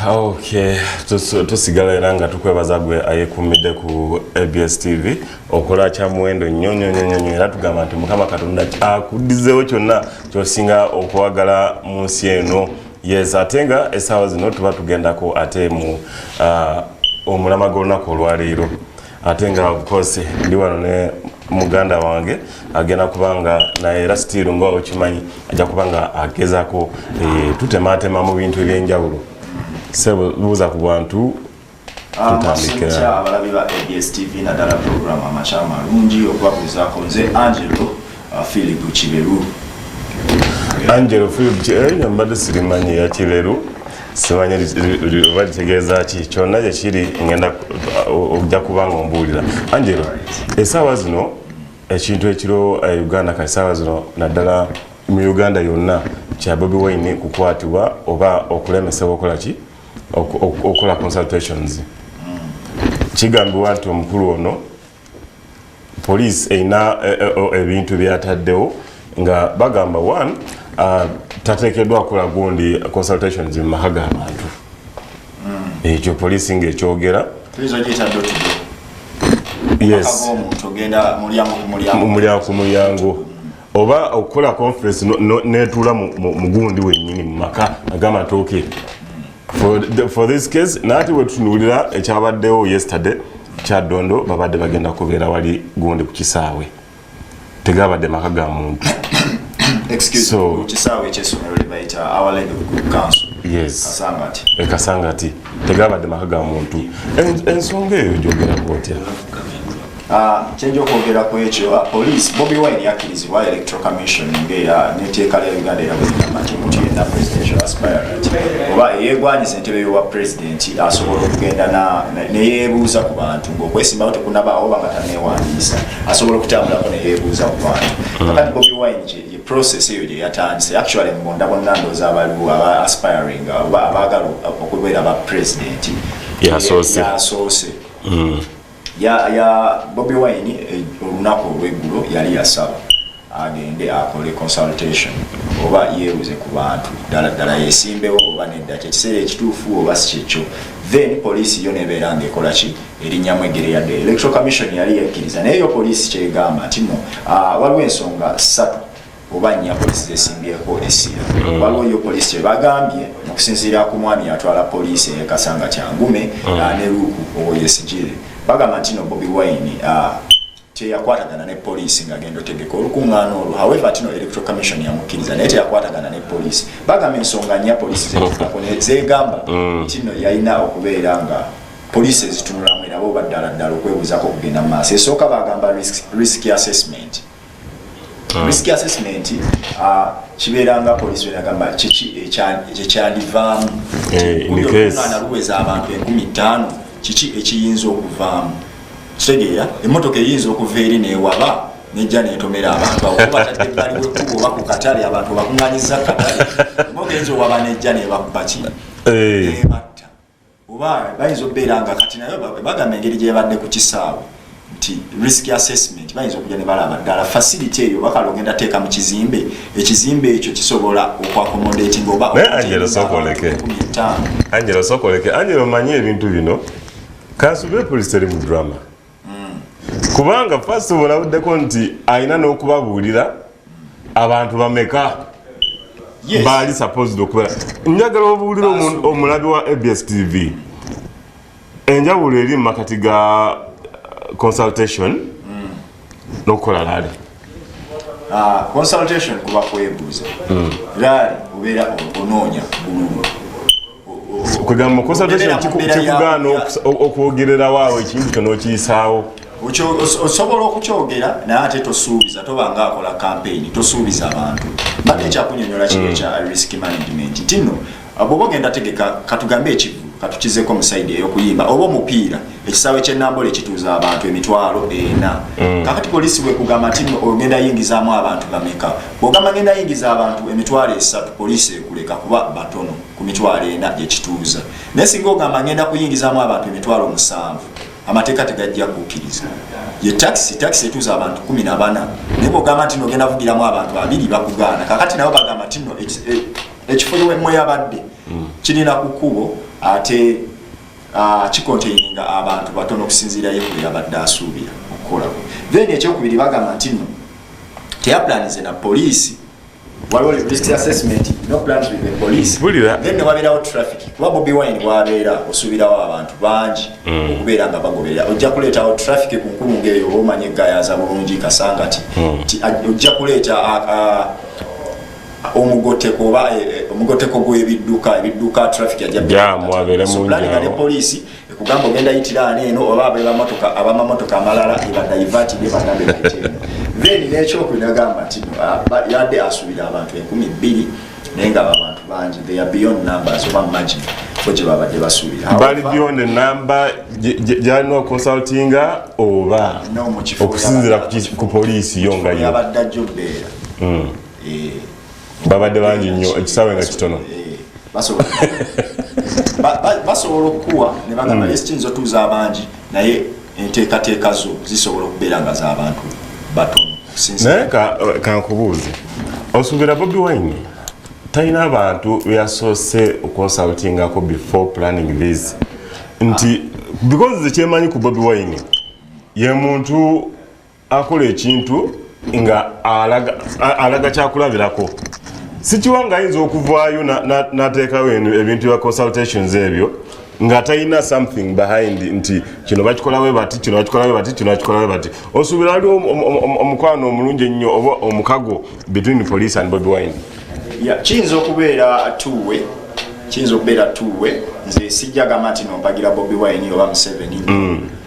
Okay, tusigala era nga tukwebaza gwe ayekumidde ku ABS TV okola kya muwendo nyonyo era tugamba nti Mukama Katonda akuddizeewo kyonna kyosinga okwagala mu nsi eno. Yes, ate nga essaawa zino tuba tugendako ate mu omulama gw'olunaku olwaleero. Ate nga of course ndi wano ne muganda wange agenda kubanga naye era still nga okimanyi ajja kubanga agezaako tutematema mu bintu ebyenjawulo. Sebo buza ku bantu tutambikira abalabi ba ABS TV na dala program amachama lungi okwabuzaako nze Angelo Philip Kiberu. Angelo Philip nyambadde sirimanyi ya Kiberu simanyi balitegeeza ki kyonna gye kiri ngenda ojja kubanga ombuulira. Angelo, essaawa zino ekintu ekiro Uganda ka essaawa zino naddala mu Uganda yonna kya Bobi Wine kukwatibwa oba okulemesebwa okola ki okola consultations. Kigambibwa nti omukulu ono police eina ebintu byataddewo nga bagamba one tateekeddwa kukola gundi consultations mu maka g'abantu. Ekyo police ng'ekyogera. Yes. Mulyango ku mulyango. Oba okukola conference netuula mu gundi wennyini mu maka ag'amatooke. For this case, nati wetunuulira ekyabaddewo yesterday Kyadondo babadde bagenda kubeera wali gundi ku kisaawe. Tegabadde maka ga muntu. Excuse me, kisaawe ky'essomero lye bayita Our Lady of Good Counsel. Yes. Kasangati. Kasangati. Tegabadde maka ga muntu. Ensonga eyo gyogerako otya? Kyenjo kwogera ku ekyo police Bobi Wine yakkirizibwa Electoral Commission ng'era n'etteeka lya Uganda era bwegamba nti omuntu yenna presidential aspirant oba yeegwanyiza entebe y'obwa president asobola okugenda neyeebuuza ku bantu ng'okwesimbawo tekunabaawo oba nga taneewandiisa asobola okutambulako neyeebuuza ku bantu. Kakati Bobi Wine ye process eyo gye yatandise actually munda bonna ndooza abaliwo aba aspiring oba abaagala okubeera aba president yasoose. Ya Bobi Wine olunaku olw'eggulo yali yasaba agende akole consultation oba yeebuuze ku bantu ddala yeesimbewo oba nedda kyekiseera ekituufu oba si kyekyo. Then police yo nebeera ng'ekola ki erinnyamu eggere yadde. Electoral Commission yali yekkiriza naye yo police kyegamba nti no waliwo ensonga 3 oba 4 police zesimbyeko essira. Waliwo yo police kyebagambye okusinziira ku mwami atwala police e Kasanga Kyangume ne Luku Owoyesigire bagamba nti no Bobi Wine teyakwatagana ne police ng'agenda otegeka olukuŋŋaana olwo. However tino Electoral Commission yamukkiriza naye teyakwatagana ne police. Bagamba ensonga 4 police zeegamba nti no yalina okubeera nga police zitunulamu era bo baddala okwebuuzaako okugenda mu maaso. Esooka bagamba risk assessment. Risk assessment kibeera nga police bagamba kiki ekyandivaamu olukuŋŋaana luweza abantu 50,000 kiki ekiyinza okuvaamu. Kitegeera emmotoka eyinza okuva eri neewaba nejja neetomera abantu awo kuba tadde ebbali w'ekkubo oba ku katale abantu bakuŋŋaanyizza katale emmotoka eyinza owaba nejja neebakuba ki neebatta oba bayinza okubeera nga kati naye bagamba engeri gye yabadde ku kisaawe nti risk assessment bayinza okujja ne balaba ddala facility eyo bakala ogenda teeka mu kizimbe ekizimbe ekyo kisobola okwaccommodating oba Angelo sokoleke Angelo manyi ebintu bino kansube police eri mu drama kubanga first olabuddeko nti alina n'okubabuulira abantu bameka baali supposed okubeera. Njagala obuulira omulabi wa ABS TV enjawulo eri mu makati ga consultation n'okukola laali. Consultation kuba kwebuuza laali obeera onoonya bululu kwegamba consultation kikugaana okwogerera waawo ekintu kyo n'okiyisaawo. Osobola okukyogera naye ate tosuubiza tobanga akola campaign tosuubiza abantu. Mbadde ekyakunyonyola kino ekya risk management nti nno bw'oba ogenda tegeka katugambe ekivu katukizeko mu sayidi ey'okuyimba oba omupiira ekisaawe ky'ennambole ekituuza abantu 40,000. Kakati poliisi bwe kugamba nti ogenda yingizaamu abantu bameka bw'ogamba ngenda yingiza abantu 3,000 poliisi ekuleka kuba batono ku 4,000 gyekituuza. Naye singa ogamba ngenda kuyingizaamu abantu 7,000 amateeka tegajja kukkiriza. Ye taxi etuuza abantu 14 naye bw'ogamba nti ogenda vugiramu abantu 2 bakugaana. Kakati nabo bagamba nti ekifo mwe yabadde kirina ku kkubo ate kikontaininga abantu batono okusinziira yekule yabadde asuubira okukolako. Then ekyokubiri bagamba nti nno teyaplanize na poliisi, waliwo risk assessment, no plans with the police. Then ne wabeerawo traffic, kuba Bobi Wine bwabeera osuubirawo abantu bangi okubeera nga bagoberera. Ojja kuleetawo traffic ku nkulungo eyo oba omanye eggayaaza bulungi Kasangati, ojja kuleeta omugoteko oba omugoteko gw'ebidduka traffic yajja mwabere ne poliisi ekugamba ogenda yitirana eno oba abamamotoka amalala ebadaivatire batambe bayiteno. Then n'ekyokubiri nagamba nti yadde asuubira abantu 2,000 naye nga abantu bangi, they are beyond numbers oba margin fo gye babadde basuubira. Bali beyond number gyalina okonsultinga oba okusinziira ku poliisi yo nga yo yabadde ajja obbeera babadde bangi nnyo ekisaawe nga kitono basobola okukuwa ne bagamba yes kiyinza otuuza abangi naye enteekateeka zo zisobola okubeera nga z'abantu batono. Naye kankubuuze, osuubira Bobi Wine talina abantu beyasoose okonsultingako before planning this nti because ekyemanyi ku Bobi Wine ye muntu akola ekintu nga alaga kyakulabirako, sikiwa nga ayinza okuvaayo n'ateekawo ebintu bya consultations ebyo nga talina something behind nti kino bakikolawe bati, kino bakikolawe bati, kino bakikolawe bati. Osuubira waliwo omukwano omulungi ennyo oba omukago between police and Bobi Wine? Kiyinza okubeera tuwe, nze sijjagamba nti nompagira Bobi Wine oba Museveni,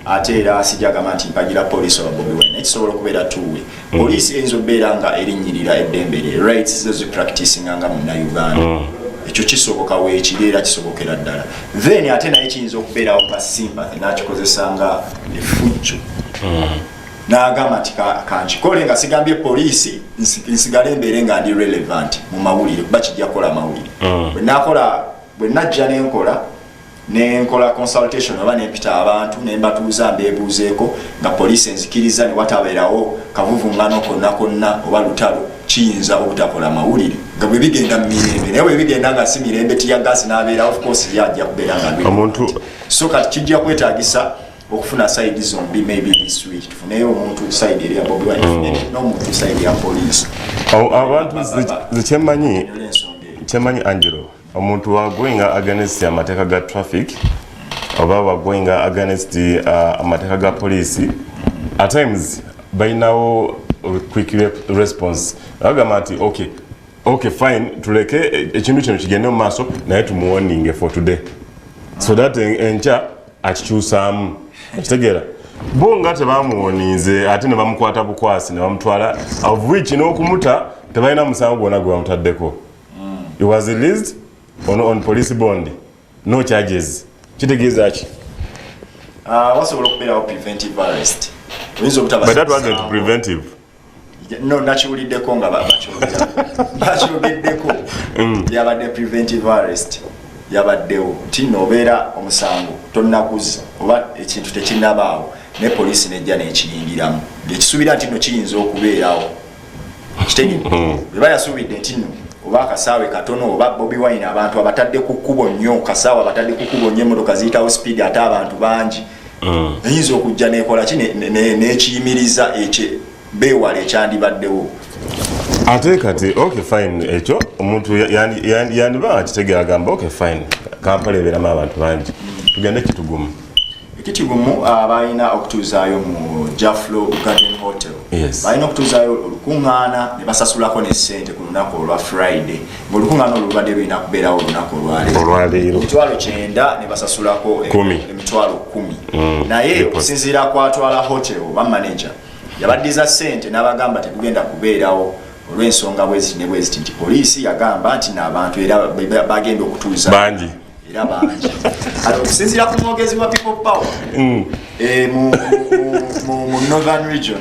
ate era sijjagamba nti mpagira police oba Bobi Wine, ekisobola okubeera tuwe. Police eyinza okubeera nga erinnyirira eddembe lye, rights zo zipracticinga nga Munnayuganda. Ekyo kisoboka weekiri era kisobokera ddala. Then ate naye kiyinza okubeerawo nga sympathy n'akikozesa nga effujjo n'agamba nti kankikole nga sigambye poliisi nsigale embeere nga ndi relevant mu mawulire kuba kijja kukola mawulire. Bwe najja nenkola consultation oba nempita abantu nembatuuza mbeebuuzeeko nga poliisi enzikiriza ne watabeerawo kavuvuŋŋano konna oba lutalo, kiyinza obutakola mawulire nga bwe bigenda mu mirembe. Naye bwe bigenda nga si mirembe tiyagasi n'abeera of course yajja kubeera nga omuntu, so kati kijja kwetaagisa okufuna side zombi, maybe this week tufuneyo omuntu side eri ya Bobi Wine n'omuntu side ya poliisi. Abantu kyemanyi Angelo, omuntu wagoinga against amateeka ga traffic oba wagoinga against amateeka ga poliisi, at times balinawo quick response. Agamba nti okay fine, tuleke ekintu kino kigende mu maaso naye tumuwarninge for today so that enkya akikyusaamu. Ekitegeera bo nga tebamuwonize ate ne bamukwata bukwasi ne bamutwala, of which n'okumuta tebalina musango gwonna gwe bamutaddeko. He was released on police bond, no charges. Kitegeeza ki? Wasobola okubeerawo preventive arrest. But that wasn't preventive. No, nakiwuliddeko nga bakyogeddeko yabadde preventive arrest yabaddewo nti nno obeera omusango tonnaguza oba ekintu tekinnabaawo ne poliisi nejja nekiyingiramu ng'ekisuubira nti nno kiyinza okubeerawo. Kitegedde bwe bayasuubidde nti nno oba akasaawe katono oba Bobi Wine abantu abatadde ku kkubo nnyo, kasaawe abatadde ku kkubo nnyo, emmotoka ziyitawo speed ate abantu bangi, eyinza okujja nekola ki nekiyimiriza ekyo beewala ekyandibaddewo. Ate kati okay fine, ekyo omuntu yandiba akitegeera agamba okay fine, Kampala ebeeramu abantu bangi, tugende Kitgum. Kitgum balina okutuuzaayo mu Jaflo Garden Hotel. Yes. Balina okutuuzaayo olukuŋŋaana ne basasulako ne ssente ku lunaku olwa Friday. Ng'olukuŋŋaana olwo lubadde lulina kubeerawo olunaku olwaleero. Emitwalo 9 ne basasulako emitwalo 10. Naye okusinziira kwatwala hotel oba manager yabaddiza ssente n'abagamba tekugenda kubeerawo olw'ensonga bweziti nti poliisi yagamba nti n'abantu era bagenda okutuuza bangi. Era bangi. Okusinziira ku mwogezi wa People Power mu Northern Region,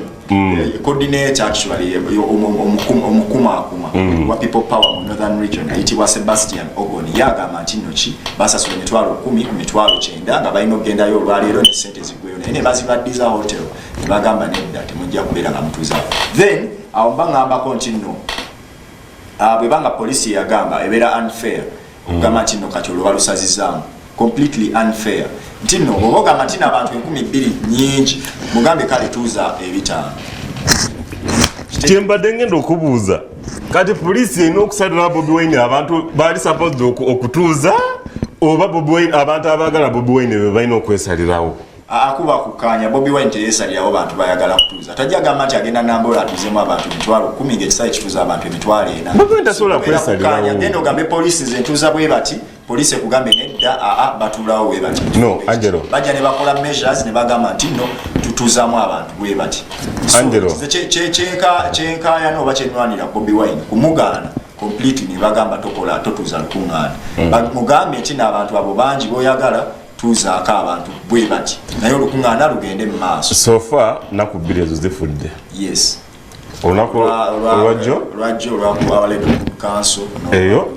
coordinator actually omukumaakuma wa People Power mu Northern Region ayitibwa Sebastian Ogoni yagamba nti nno ki basasula emitwalo 10 ku mitwalo 9 nga balina okugendayo olwaleero ne ssente ziggweyo naye ne bazibaddiza hotel ne bagamba nedda temujja kubeera nga mutuuzaako. Then awo mba ngambako nti nno bwe banga poliisi yagamba ebeera unfair okugamba nti nno kati olwo balusazizaamu completely unfair ntino oboga matina abantu 12 nyingi mugambe kale tuza ebitano Chembadde ngenda okubuuza kati poliisi erina okusalira Bobi Wine abantu baali supposed okutuuza oba Bobi Wine abantu abaagala Bobi Wine be balina okwesalirawo akuba kukanya Bobi Wine teyesalirawo bantu bayagala kutuuza tajja gamba nti agenda nambola atuuzemu abantu 10,000 ng'ekisayi kituuza abantu 4,000 Bobi Wine tasobola kwesalirawo agenda ogambe poliisi zentuuza bwe bati poliisi ekugambe nedda batuulawo bwe bati no Angelo bajja ne bakola measures ne bagamba nti no tutuuzaamu abantu bwe bati Angelo kyenkaya n'oba kyenwanira Bobi Wine kumugaana completely ne bagamba totuuza lukuŋŋaana mugambe nti n'abantu abo bangi boyagala tuzaako abantu bwe bati naye olukuŋŋaana lugende mu maaso sofa naku 2 ezo zifudde yes olunaku olwajjo olwakuwawaleero kanso eyo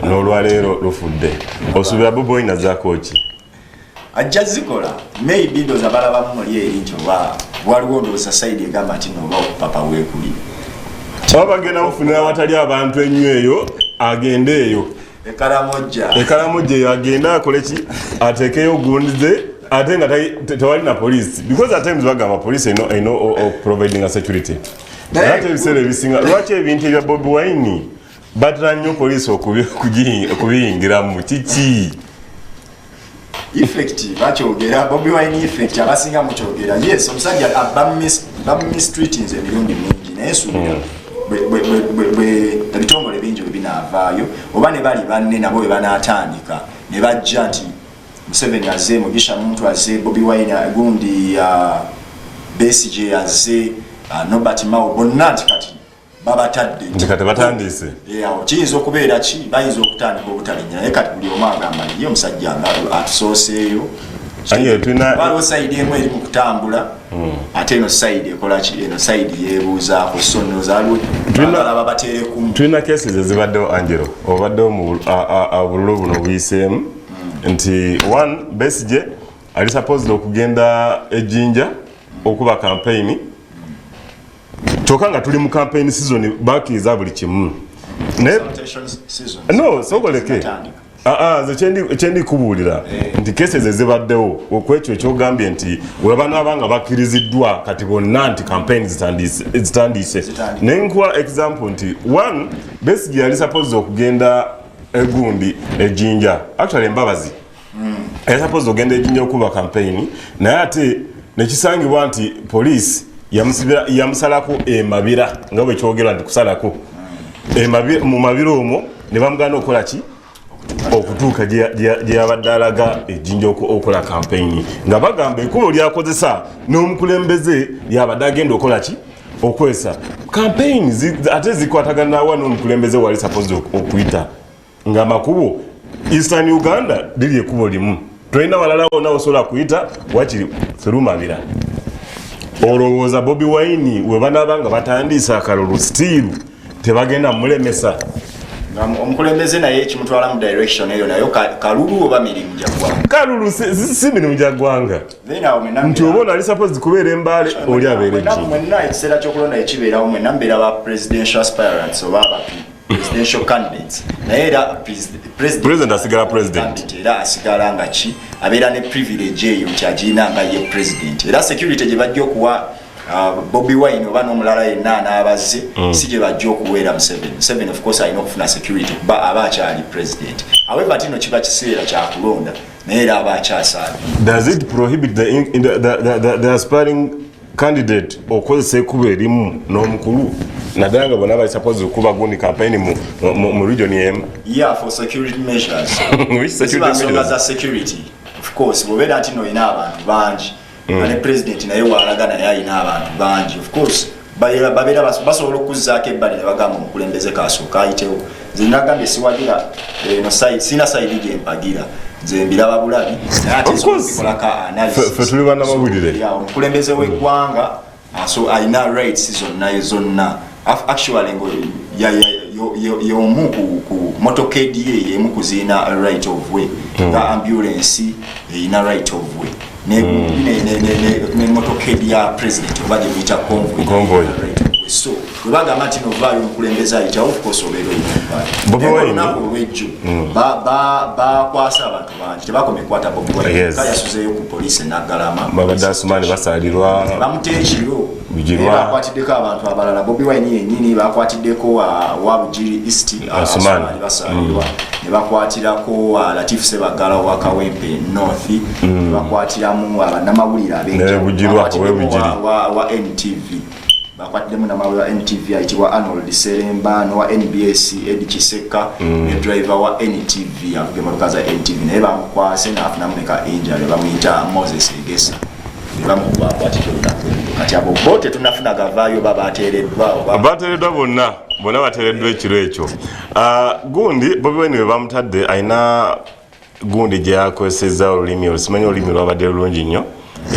n'olwaleero lufudde osuubira Bobi Wine azaako ki ajja zikola maybe ndooza balabamu muli eri nti oba waliwo ndooza sayidi egamba nti nooba okupapa weekuli oba bagenda mufunira awatali abantu ennyo eyo agende eyo ekalamojja eyo agende akole ki ateekeyo gundize ate nga tewali na poliisi because at times bagamba poliisi eno providing a security ate ebiseera ebisinga lwaki ebintu ebya Bobi Wine batera nnyo poliisi okubiyingiramu kiki effect bakyogera Bobi Wine effect abasinga mukyogera yes omusajja bamistreatings emirundi mingi naye suubira ebitongole bingi bebinaavaayo oba ne bali banne nabo bwe banaatandika ne bajja nti Museveni azze Mugisha Muntu azze Bobi Wine gundi Besigye azze Nobert Mao bonna nti kati babatadde nti kati batandise kiyinza okubeera ki bayinza okutandika obutalinnya naye kati buli omu agamba ye omusajja nga atusooseeyo waliwo sayidi emu eri mu kutambula ate eno sayidi ekola ki eno sayidi yeebuuzaako so nnoza aliwo bagala bateerekumu tulina cases ezibaddewo Angelo obaddewo mu bululu buno buyiseemu nti one Besigye ali supposed okugenda ejjinja okuba campaign kyokka nga tuli mu campaign season bakkiriza buli kimu no sogoleke kyendi kubuulira nti cases ezibaddewo okwekyo ekyogambye nti webanaabanga bakkiriziddwa kati bonna nti campaign zitandise naye nkuwa example nti one Besigye yali supposed okugenda egundi ejjinja actually embabazi yali supposed okugenda ejjinja okuba campaign naye ate nekisangibwa nti poliisi yamusalako emabira nga bwe kyogerwa nti kusalako mu mabira omwo ne bamugana okukola ki okutuuka gye yabadde alaga ejjinja okukola campaign nga bagamba ekkubo lyakozesa n'omukulembeze lyabadde agenda okukola ki okwesa campaign ate zikwatagana wa n'omukulembeze wali supposed okuyita nga makubo Eastern Uganda liri ekkubo limu tulina walala wonna osobola kuyita wakiri ferumabira olowooza Bobi Wine we banaaba nga batandisa akalulu stiiru tebagenda mulemesa omukulembeze naye ekimutwala mu direction eyo nayo kalulu oba mirimu gyagwanga kalulu si mirimu gyagwanga nti oba onali supposed kubeera embaale oli abeera mwenna ekiseera ky'okulonda ekibeerawo mwenna mbeera ba presidential aspirants oba presidential candidates naye era president asigala president era asigala nga ki abeera ne privilege eyo nti agirina nga ye president era security gye bajja okuwa Bobi Wine oba n'omulala yenna anaabaze si gye bajja okuweera Museveni of course alina okufuna security kuba aba akyali president however tino kiba kiseera kyakulonda naye era aba akyasaabye. Does it prohibit the aspiring candidate okozesa ekkubo erimu n'omukulu naddala nga bonna bali suppose okuba gundi campaign mu region emu? Yeah, for security measures. Which security measures? Za security of course bobeera nti no ina abantu bangi ne president naye waalaga naye alina abantu bangi of course babeera basobola okuzzaako ebbali ne bagamba omukulembeze kasooka ayitewo nze nagambye siwagira eno sina sayidi gye mpagira nze mbiraba bulabi naye ate nsobolaka analysis tuli bannamawulire omukulembeze w'eggwanga alina rights zonna actually y'omu ku motorcade ye y'emu kuziina right of way nga ambulance eyina right of way ne motorcade ya president oba gye muyita convoy so webagamba nti novaayo omukulembeze ayitawo okukosobera Bobi Wine olwejjo bakwasa abantu bangi tebakomekwata Bobi Wine yasuzeeyo ku poliisi enaggalama babadde asumani basalirwa bamuteekiro bakwatiddeko abantu abalala Bobi Wine yennyini bakwatiddeko wa Bugiri East asumani basalirwa ne bakwatirako Latif Sebagala wa Kawempe North bakwatiramu bannamawulire wa NTV bakwatiddemu namawulire wa NTV ayitibwa Arnold Seremba n'owa NBS Edi Kiseka ne driver wa NTV avuga emmotoka za NTV naye bamukwase n'afunamu ne ka injury bamuyita Moses Egesa kati abo bote tunafuna gavaayo bateereddwa bonna bateereddwa ekiro ekyo gundi Bobi Wine we bamutadde ayina gundi gye yakozesezza olulimi olusimanyi olulimi lwabadde lulungi nnyo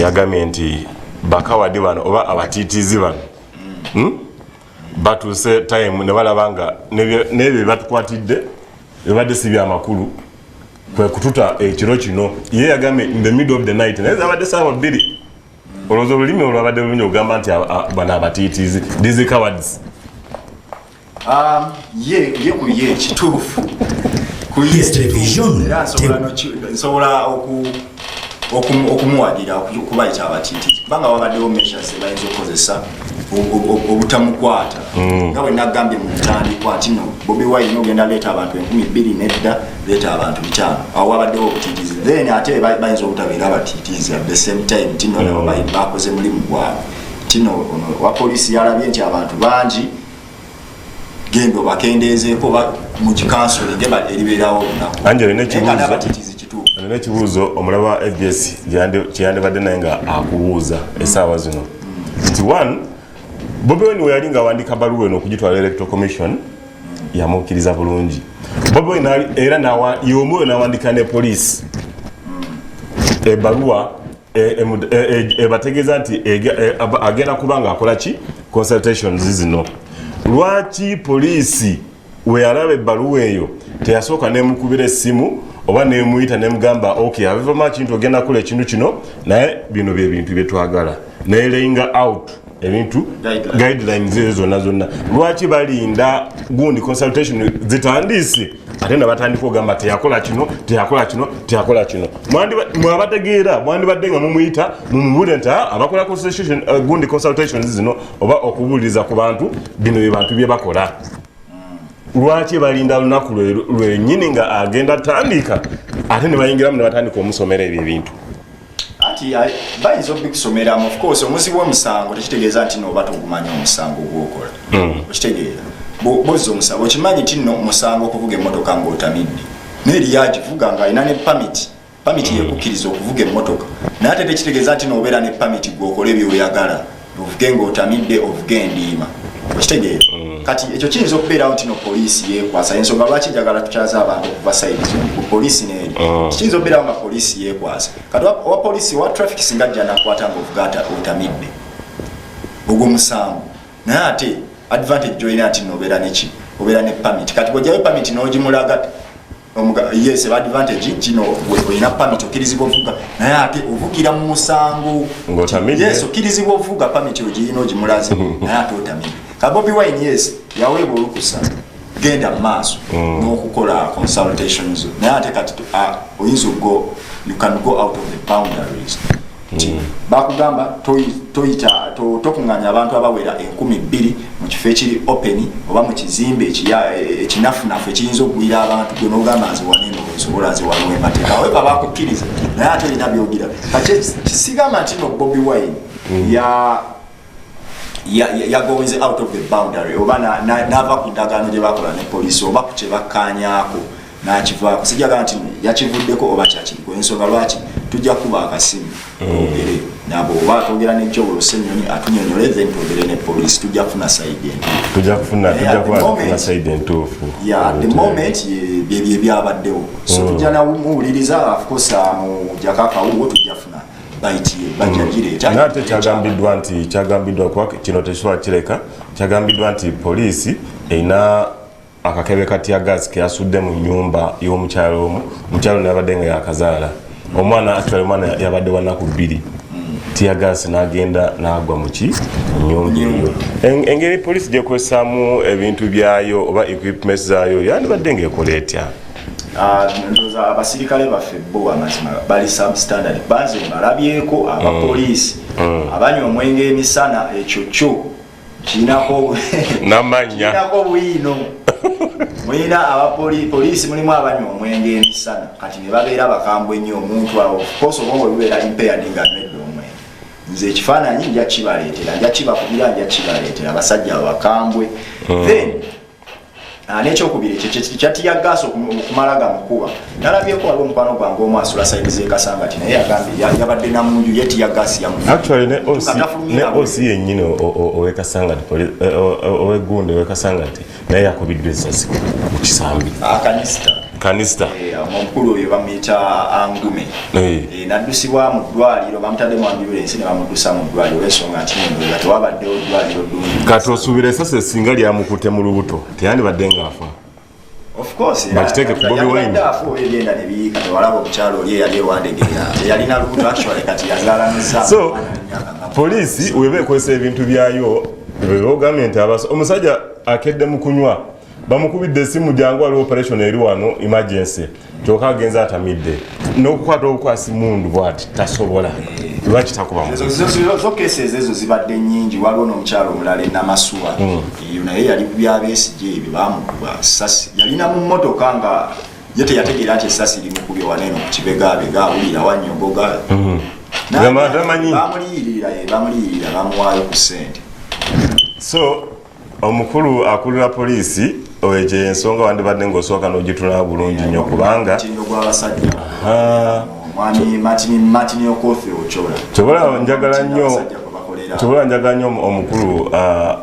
yagambye nti bakawadi bano oba abatiitiizi bano batuuse time ne balaba nga n'ebyo batukwatidde ebadde si byamakulu kwe kututa ekiro kino ye yagambye in the middle of the night naye zabadde saawa 2 olowooza olulimi olwabadde lulungi ogamba nti bano abatiitiizi these cowards ye ku ye ekituufu nsobola okumuwagira okubayita abatiitiizi kubanga wabaddewo measures bayinza okukozesa obutamukwata nga bwe nagambye mu ntandikwa nti no Bobi Wine ogenda leeta abantu 20,000 nedda leeta abantu 5 awo wabaddewo obutiitiizi then ate bayinza obutabeera abatiitiizi at the same time tino nabo bakoze mulimu gwabwe tino wa poliisi yalabye nti abantu bangi gendo bakendeezeeko mu kikansolinge eribeerawo olunaku n'ekibuuzo omulaba FBS kyeyandibadde naye nga akubuuza essaawa zino nti one Bobi Wine we yali nga awandiika baluwa eno okugitwala Electoral Commission yamukkiriza bulungi Bobi Wine era y'omu n'awandika ne poliisi ebaluwa ebategeeza nti agenda kuba nga akola ki consultations zino lwaki poliisi we yalaba ebbaluwa eyo teyasooka nemukubira essimu oba nemuyita nemugamba okay avivama kintu ogenda kula ekintu kino naye bino bye bintu byetwagala nelayinga out ebintu guidelines ezo zonna lwaki balinda gundi consultation zitandise ate na batandika ogamba teyakola kino mwabategeera mwandibadde nga mumuyita mumubule nti abakola consultation gundi consultations zino oba okubuuliriza ku bantu bino bye bantu bye bakola lwaki balinda lunaku lwenyini nga agenda tandika ate ne bayingiramu ne batandika omusomera ebyo ebintu ati bayinza obikusomeramu of course omuzibu w'omusango tekitegeeza nti nooba togumanya omusango gwokola okitegeera bozza omusango okimanyi nti nno omusango okuvuga emmotoka ng'otamidde neeri yagivuga ng'alina ne pamiti yekukkiriza okuvuga emmotoka naye ate tekitegeeza nti noobeera ne pamiti gwokola ebyoyagala ovuge ng'otamidde ovuge endiima okitegeera kati ekyo kiyinza okubeerawo nti no poliisi yeekwasa ensonga lwaki njagala tukyaza abantu okuva sayidi ku poliisi neeri kiyinza okubeerawo nga poliisi yeekwasa kati owa poliisi owa traffic singa ajja nakwata ng'ovuga otamidde ogwo musango naye ate advantage gyolina nti nobeera neki obeera ne pamiti kati bw'ojjayo pamiti n'ogimulaga yes advantage kino olina pamiti okkirizibwa ovuga naye ate ovugira mu musango yes okkirizibwa ovuga pamiti ogirina ogimulaze naye ate otamidde Bobi Wine yes yaweebwa olukusa genda mu maaso n'okukola consultations naye ate kati oyinza you can go out of the boundaries bakugamba tokuŋŋanya abantu abawera 2,000 mu kifo ekiri open oba mu kizimbe ekinafunafu ekiyinza okugwira abantu gwe n'ogamba nziwaneno osobola nziwaliwo emateeka weba bakukkiriza naye ate olina byogira kati kisigamba nti no Bobi Wine yagoinze out of the boundary oba nava ku ndagaano gye bakola ne poliisi oba ku kye bakkaanyaako n'akivaako sijaga nti yakivuddeko oba kyakiriko ensonga lwaki tujja kuba akasimu twogere nabo oba twogera n'ekyobulo Ssenyonyi atunyonyole then twogere ne poliisi tujja kufuna sayidi entuufu at the moment byebyo ebyabaddewo so tujja namuwuliriza of course mu jakakawuwo tujja funa nate kyagambiddwa kuba kino tekisobola kireka kyagambiddwa nti poliisi erina akakebe katya gaasi keyasudde mu nnyumba y'omukyalo omu omukyalo neyabadde nga yakazaala omwana actually omwana yabadde wa nnaku 2 tiagas n'agenda n'agwa mu ki nnyumba eyo engeri poliisi gyekozesaamu ebintu byayo oba equipment zaayo yandibadde ng'ekola etya ndowooza abasirikale baffe bo amazima bali substandard baze balabyeko abapoliisi abanywa omwenge emisana ekyo kyo kirinako buyino mulina abapoliisi mulimu abanywa omwenge emisana kati ne babeera bakambwe nnyo omuntu awo ofcourse obwongo bubeera impaired nga anywedde omwenge nze ekifaananyi nja kibaleetera nja kibakubira nja kibaleetera abasajja bakambwe then n'ekyokubiri kyatiyagaasa okumala gamukuba nalabyeko waliwo omukwano gwange omu asula saidi z'ekasangati naye yagambye yabadde namunju ye tiyagaasi yamuactually ne osi yennyini owekasangati oweggundi owekasangati naye yakubiddwa essasi mu kisambi kanisita omukulu oyo bamuyita angume naddusibwa mu ddwaliro bamutaddemu ambulensi ne bamuddusa mu ddwaliro olw'ensonga nti nga tewabaddewo ddwaliro ddungi kati osuubira essasi esinga lyamukute mu lubuto teyandibadde ng'afa bakiteeke ku Bobi Wine egenda nebiyiika tewalaba omukyalo oli eyali ewandegeya eyalina lubuto actually kati yazaalanisa so poliisi weba ekozesa ebintu byayo ogambye nti omusajja akedde mu kunywa bamukubidde esimu jangu waliwo operation eri wano emergency kyokka agenza atamidde n'okukwata obukwasi mundu bwati tasobola lwaki takubazo cases ezo zibadde nnyingi waliwo n'omukyalo omulala enamasuwa eyo naye yali ku byabesigye ebyo bamukuba sasi yalina mu mmotoka nga ye teyategeera nti essasi limukubye waneeno ku kibegabega awulira wanyogoga bamuliyirira bamuwaayo ku ssente so omukulu akulira poliisi ekyo ensonga wandibadde ng'osooka n'ogituna bulungi nnyo kubanga kyobola njagala nnyo omukulu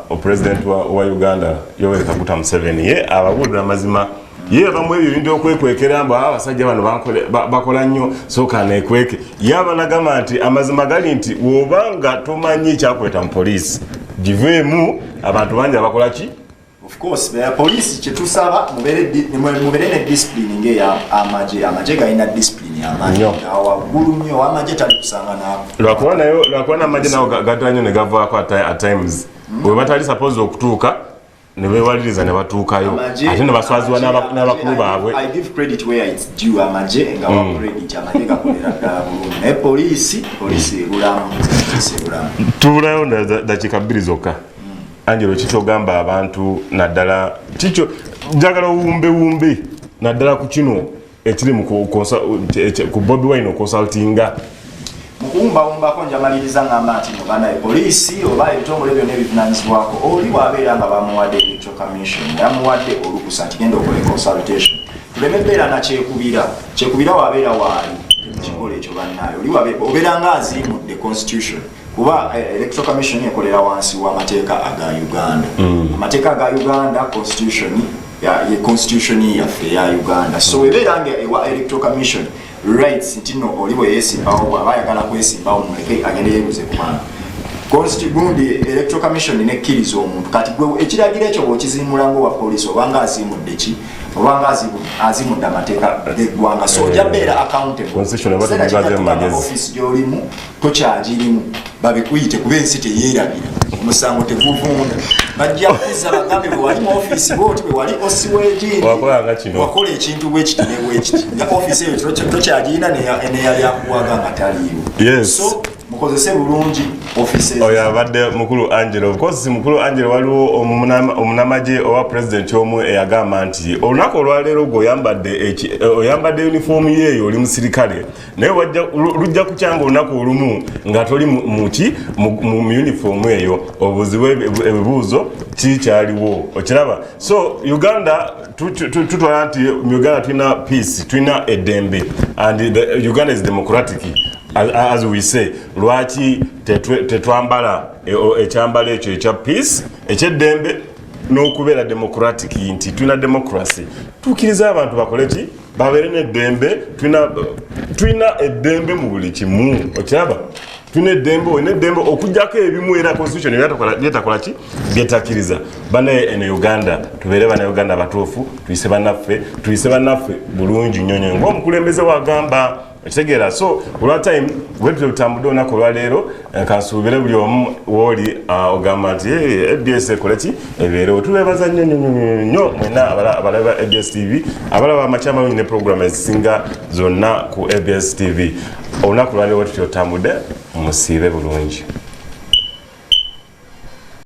opulezidenti wa Uganda Yoweri Kaguta Museveni ye ababuulira amazima ye bamu ebyo ebintu okwekwekera mbu abasajja bano bakola nnyo sooka neekweke ye abanagamba nti amazima gali nti w'obanga tomanyi kyakweta mu poliisi giveemu abantu bangi abakola ki of course poliisi kyetusaba mubere ne discipline ngeya amagye galina discipline amaanyi waggulu nnyo amagye tali kusanga nako lwakuba n'amagye nawo gatera nnyo ne gavaako at times bwe batali suppose okutuuka ne beewaliriza ne batuukayo ate ne baswazibwa n'abakulu baabwe I give credit where it's due amagye nga wa credit amagye gakolera ddala bulungi naye poliisi erulamu tubulayo dakiika 2 zokka Angelo kitogamba abantu naddala kikyo njagala wumbe naddala ku kino ekiri mu ku Bobi Wine consultinga mukuwumbawumbako njamaliriza ngamba nti muganda poliisi oba ebitongole byonna ebivunaanyizibwako oli bwabeera nga bamuwadde electoral commission yamuwadde olukusa nti genda okola consultation tuleme beera nakyekubira wabeera waali kikola ekyo bannayo oli obeera nga aziimudde constitution kuba electoral commission ekolera wansi w'amateeka aga Uganda amateeka aga Uganda constitution yaffe ya Uganda so ebeera nga ewa electoral commission rights nti no oli bwe yeesimbawo bw'aba ayagala kwesimbawo muleke agende yeebuze ku bantu gundi electoral commission nekkiriza omuntu kati gwe ekiragiro ekyo bw'okiziimula ng'owa poliisi obanga aziimudde ki obanga azimudde amateeka g'eggwanga so ojja beera accountable office gy'olimu tokyagirimu babikuyite kuba ensi teyeerabira omusango teguvunda bajja kuzza bagambe bwe wali mu office booti bwe wali osiwegini wakola ekintu bwekiti ne bwekiti nga office eyo tokyagirina neyali akuwaga nga taliiwo so mukozese bulungi offices oyo abadde mukulu Angelo of course mukulu Angelo waliwo omunamagye owa president omu eyagamba nti olunaku olwaleero gwe oyambadde uniform yeeyo oli musirikale naye lujja kukyanga olunaku olumu nga toli mu uniform eyo obuzibu ebibuuzo kikyaliwo okiraba so Uganda tutwala nti mu Uganda tulina peace tulina eddembe and Uganda is democratic as we say lwaki tetwambala ekyambalo ekyo ekya peace ekyeddembe n'okubeera democratic nti tulina democracy tukkiriza abantu bakole ki babeere n'eddembe tulina eddembe mu buli kimu okiraba tulina eddembe okujjako ebimu era constitution byetakola ki byetakkiriza banaye eno Uganda tubeere bannayuganda batuufu tuyise bannaffe bulungi nnyo nnyo ng'omukulembeze wagamba ekitegeera so olwa time webyo tutambudde olunaku olwaleero kansuubire buli omu wooli ogamba nti ABS ekola ki ebeerewo tubeebaza nnyo mwena abalaba ABS TV abalaba amakya amalungi ne programu ezisinga zonna ku ABS TV olunaku olwaleero tutyo tutambudde musiibe bulungi